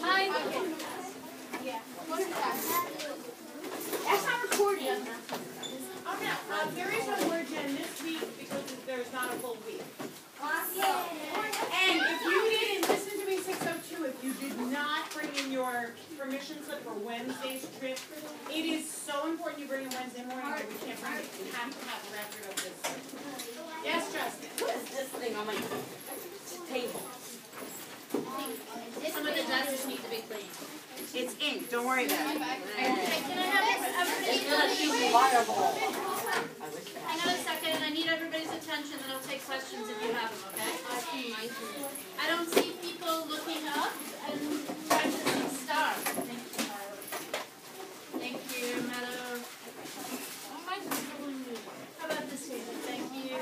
Hi. That's not recording. Oh no, there is no word gen this week because there's not a full week. And if you didn't listen to me 602, if you did not bring in your permission slip for Wednesday's trip, it is so important you bring it Wednesday morning that we can't bring it. We have to have a record of this. Yes, Justin. What is this thing on my table? Some of the desks need to be cleaned. It's ink. Don't worry about it. Can I have everybody? It's gonna shoot the water ball. Hang on a second, and I need everybody's attention, and I'll take questions if you have them, okay? I don't see people looking up and practicing stars. Thank you, Meadow. How about this table? Thank you.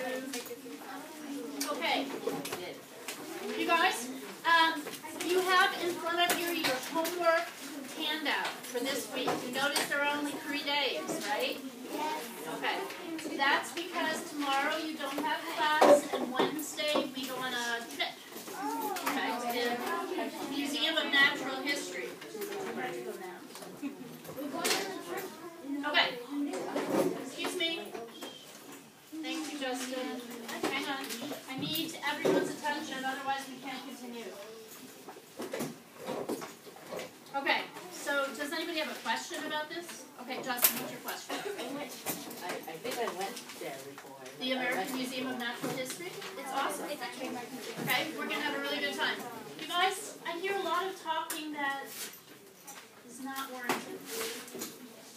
Okay. You guys, you have in front of you your homework handout for this week. You notice there are only 3 days, right? Okay. That's because tomorrow you don't have class, and Wednesday we go on a trip. Okay, to the Museum of Natural History. Okay. Excuse me. Thank you, Justin. Hang on. I need everyone's attention, otherwise we can't continue. Okay, so does anybody have a question about this? Okay, Justin, what's your question? I think I went there before. The American Museum of Natural History? It's awesome. Okay, we're going to have a really good time. You guys, I hear a lot of talking that is not warranted.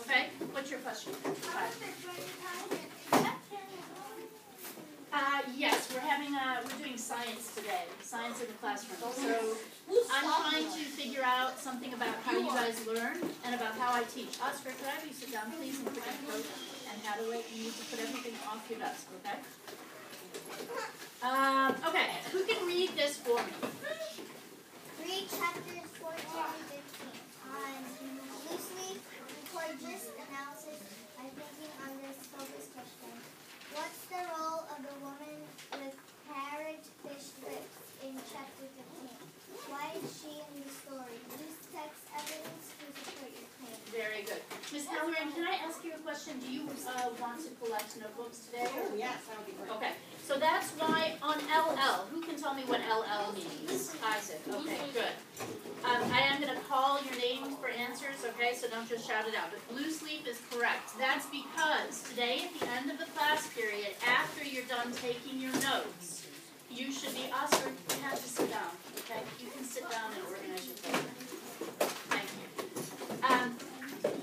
Okay, what's your question? Yes, we're doing science today, science in the classroom. So I'm trying to figure out something about how you guys learn and about how I teach. Oscar, could I have you sit down, please, and put your coat and hat away? You need to put everything off your desk, okay? Okay, who can read this for me? Read chapters 14 and 15 on loosely record gist analysis by thinking on this focus question. What's the role of the woman with carrot fish lips in chapter 15? Why is she in the story? Use text evidence to support your claim. Very good. Ms. Halloran, can I ask you a question? Do you want to collect notebooks today? Oh, yes, that would be great. Okay, so that's why on LL, who can tell me what LL means? Isaac, okay, good. I am going to call your names for answers, okay, so don't just shout it out. But blue sleep is correct. That's because today at the end of the class period, after you're done taking your notes, you should be, Oscar, you have to sit down, okay? You can sit down and organize your paper. Thank you.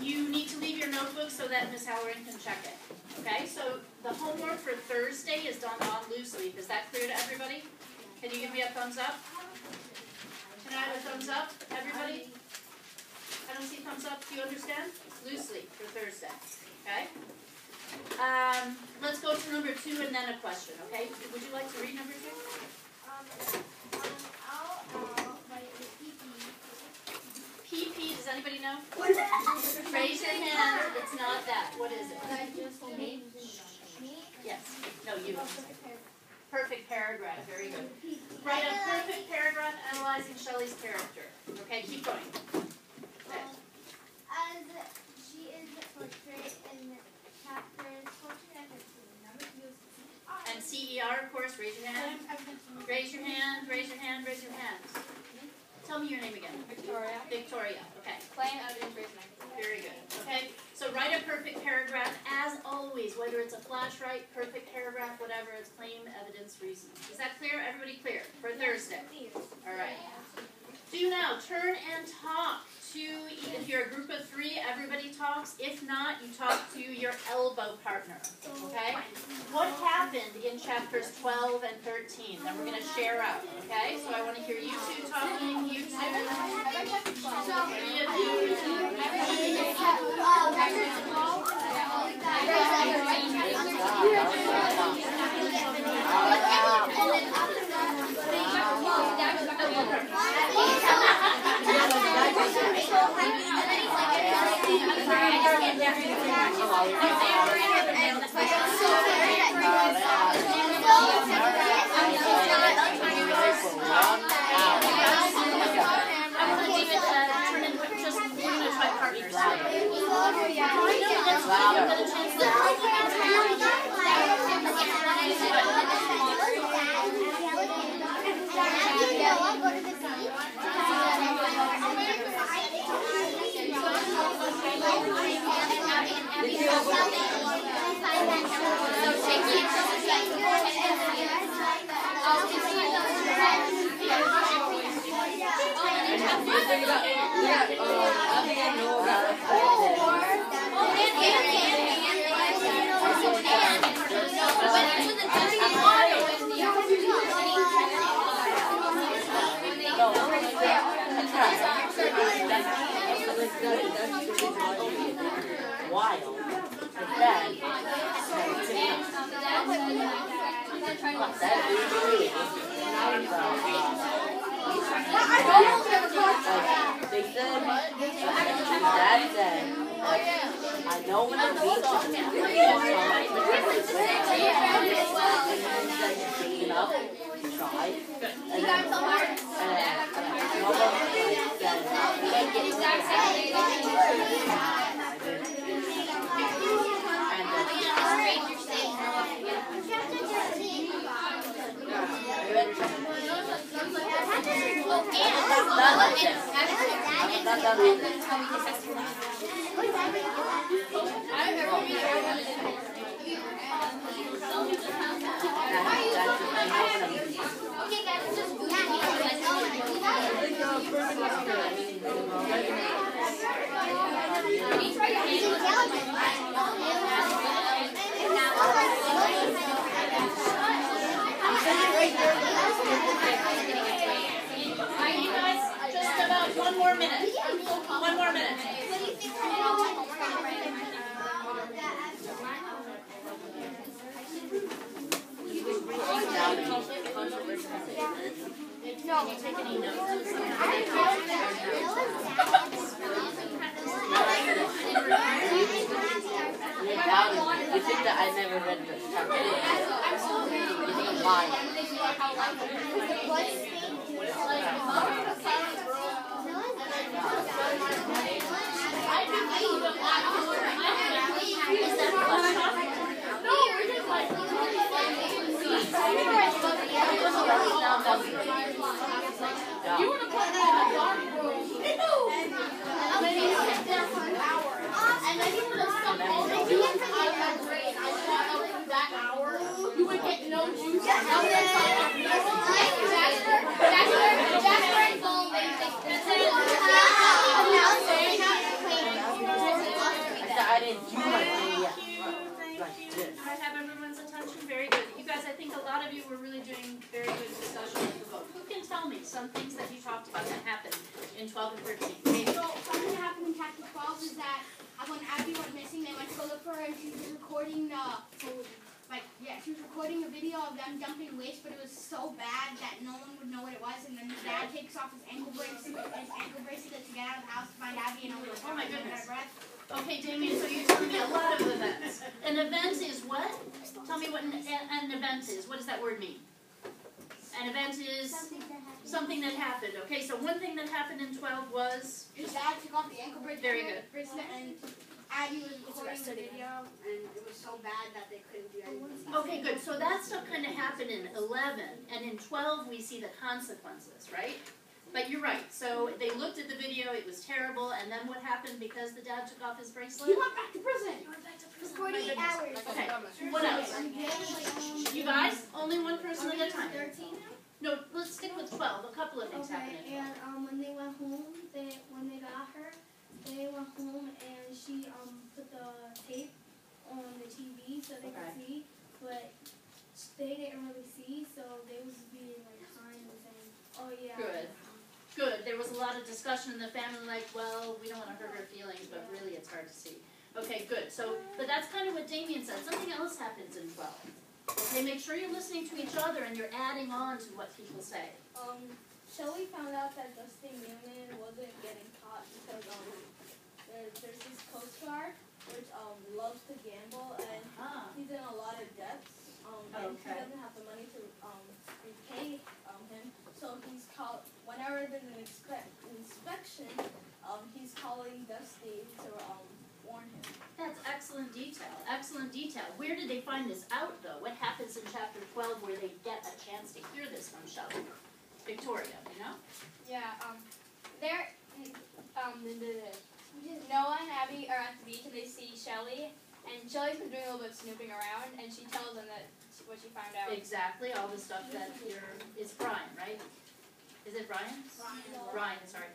You need to leave your notebook so that Ms. Halloran can check it. Okay, so the homework for Thursday is done on loose leaf. Is that clear to everybody? Can you give me a thumbs up? Can I have a thumbs up, everybody? I don't see thumbs up. Do you understand? Loose leaf for Thursday. Okay? Let's go to number 2 and then a question, okay? Would you like to read number 2? PP, does anybody know? Raise your hand. It's not that. What is it? Yes. No, you. Perfect paragraph. Very good. Write a perfect paragraph analyzing Shelley's character. Okay, keep going. Okay. As she is portrayed in chapters 14 and 15. Number 2 is And CER, of course. Raise your hand. Raise your hand. Raise your hand. Raise your hand. Tell me your name again. Victoria. Victoria. Okay. Claim evidence reasoning. Very good. Okay. So write a perfect paragraph as always, whether it's a flash write, perfect paragraph, whatever. It's claim, evidence, reasoning. Is that clear? Everybody clear for Thursday? All right. Do now turn and talk to. If you're a group of 3, everybody talks. If not, you talk to your elbow partner. Okay. What happened in chapters 12 and 13? Then we're going to share out. Okay. So I want to hear you 2 talking. You 2. Wild. And then, they said, Dad said, I know when I'm beat up, and then beaten up, tried, and then One more minute. One more minute. No, take any notes. You think that I never read the chapter? You think I'm lying? You want to put that in the dark room. And then you would have stuck all the juice out of that brain. I shut up that hour. You would get no juice. I didn't do my thing yet. I have everyone's attention. Very good. You guys, I think a lot of you were really doing very good discussion of the book. Who can tell me some things that you talked about that happened in 12 and 13? So something that happened in chapter 12 is that when Abby went missing, they went to go look for her, and she was recording she was recording a video of them dumping waste, but it was so bad that no one would know what it was. And then his dad takes off his ankle bracelet to get out of the house to find Abby, and Oh my goodness. Okay, Damien, so you're telling me a lot of events. An event is what? Tell me what an event is. What does that word mean? An event is something that happened. Okay, so one thing that happened in 12 was? His dad took off the ankle bracelet. Very good. And Abby was recording the video, and it was so bad that they couldn't do anything. Okay, good. So that stuff kind of happened in 11, and in 12 we see the consequences, right? But you're right. So they looked at the video, it was terrible, and then what happened because the dad took off his bracelet? He went back to prison. For 48 hours. Okay, what else? You guys, only one person at a time. 13? No, let's stick with 12. A couple of things happened in 12. And when they went home, when they got her, they went home and she put the tape on the TV so they could see, but they didn't really see, so they was being like kind and saying, "Oh yeah." Good. There was a lot of discussion in the family, like, well, we don't want to hurt her feelings, but really it's hard to see. Okay, good. So, but that's kind of what Damien said. Something else happens in 12. Okay, make sure you're listening to each other and you're adding on to what people say. Shelly found out that Dustin Newman wasn't getting caught because there's this Coast Guard which loves to gamble and he's in a lot of debts and he doesn't have the money to repay him, so he's called whenever there's an inspection, he's calling Dusty to warn him. That's excellent detail. Excellent detail. Where did they find this out, though? What happens in chapter 12 where they get a chance to hear this from Shelly? Victoria, you know? Yeah, Noah and Abby are at the beach and they see Shelly, and Shelly's been doing a little bit of snooping around, and she tells them that what she found out. Exactly, all the stuff that is Brian, right? Is it Brian? Brian, sorry.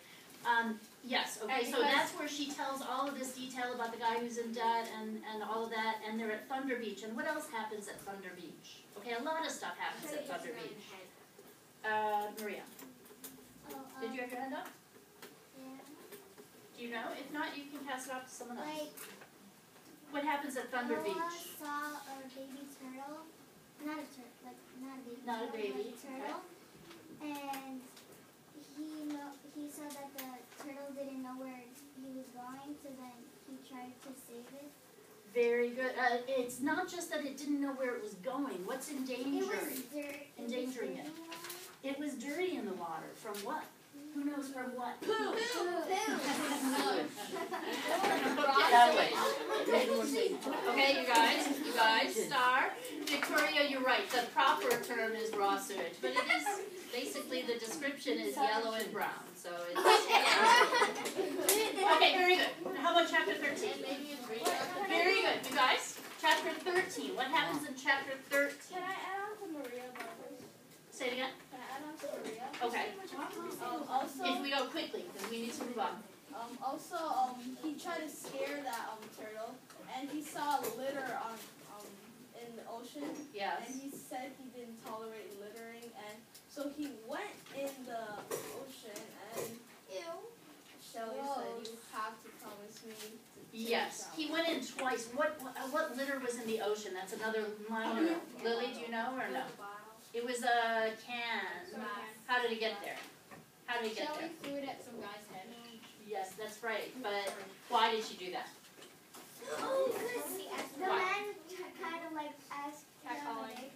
Yes, okay, so that's where she tells all of this detail about the guy who's in debt and all of that, and they're at Thunder Beach. And what else happens at Thunder Beach? Okay, a lot of stuff happens at Thunder Beach. Maria, did you have your hand up? Yeah. Do you know? If not, you can pass it off to someone else. Like, What happens at Thunder Noah Beach? saw a baby turtle, not a turtle, like not a baby Not a turtle, baby, like a turtle, and he saw that the turtle didn't know where he was going, so then he tried to save it. Very good. It's not just that it didn't know where it was going. What's It was endangering? dirt. Endangering it. It was dirty in the water. From what? Who knows from what? Poo! Okay, you guys, Star. Victoria, you're right. The proper term is raw sewage, but it is basically the description is yellow and brown. So it's okay. Very good. How about chapter 13? Very good, you guys. Chapter 13. What happens in chapter 13? Can I add on to Maria Brothers? Say it again. Can I add on to Maria? Okay. Also, If we go quickly, because we need to move on. he tried to scare that turtle, and he saw litter on in the ocean, Yes. and he said he didn't tolerate littering, and so he went in the ocean, and Shelly said, "You have to promise me." To take Yes. out." He went in twice. What litter was in the ocean? That's another minor. Lily, do you know or no? It was a can. How did it get there? How did it get there? Shelly threw it at some guy's head. Yes, that's right. But why did she do that? Oh, because the man kind of like asked Catcalling.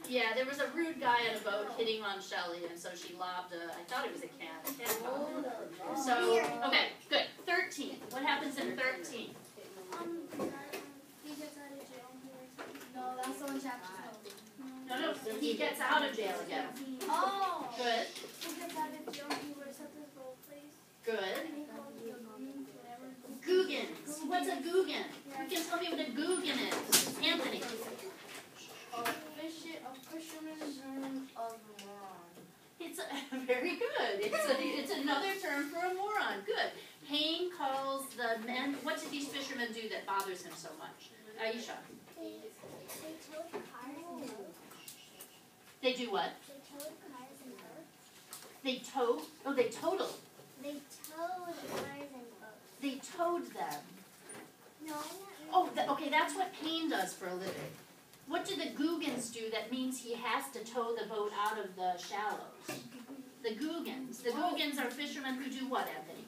Yeah, there was a rude guy on a boat hitting on Shelly, and so she lobbed I thought it was a can. So, okay, good. 13. What happens in 13? he gets out of jail. No, that's on chapter 12. No, he gets out of jail again. Oh. Good, He gets out of jail. He works at this old place. good. And he calls it whatever. Googans. What's a Googan? You can tell me what a Googan is. Anthony. A fisherman's term of a moron. It's very good. It's another term for a moron. Good. Hayne calls the men. What did these fishermen do that bothers him so much? Aisha. They towed cars and boats. They do what? They towed cars and boats. They towed. Oh, they totaled. They towed cars and boats. They towed them. No, not Oh, okay. That's what Hayne does for a living. What do the Googans do that means he has to tow the boat out of the shallows? The Googans. The Googans are fishermen who do what, Anthony?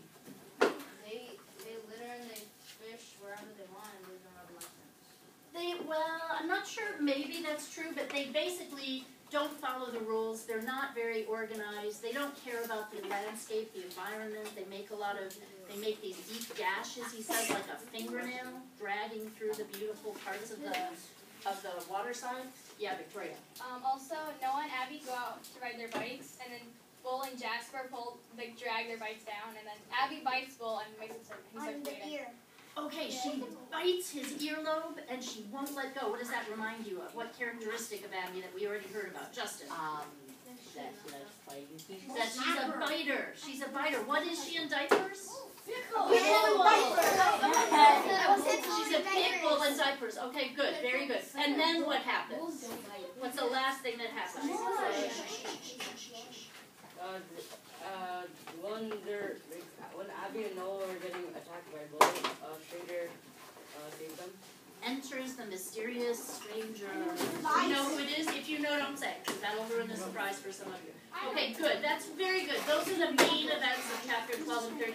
They litter and they fish wherever they want and they don't have license. Well, I'm not sure. Maybe that's true, but they basically don't follow the rules. They're not very organized. They don't care about the landscape, the environment. They make make these deep gashes, he says, like a fingernail dragging through the beautiful parts of the water side. Yeah, Victoria. Also, Noah and Abby go out to ride their bikes, and then Bull and Jasper drag their bikes down, and then Abby bites Bull and makes him so he on starts the bleeding. ear. Okay, she bites his earlobe and she won't let go. What does that remind you of? What characteristic of Abby that we already heard about? Justin. That she likes fighting people. That she's a biter. She's a biter. What is she in diapers? Pickle. She's a pit bull in diapers. Okay, good. Very good. And then what happens? What's the last thing that happens? When Abby and Noah were getting attacked by bulls, a stranger saved them. Enters the mysterious stranger. You know who it is? If you know, don't say, because that'll ruin the surprise for some of you. Okay, good. That's very good. Those are the main events of chapter 12 and 13.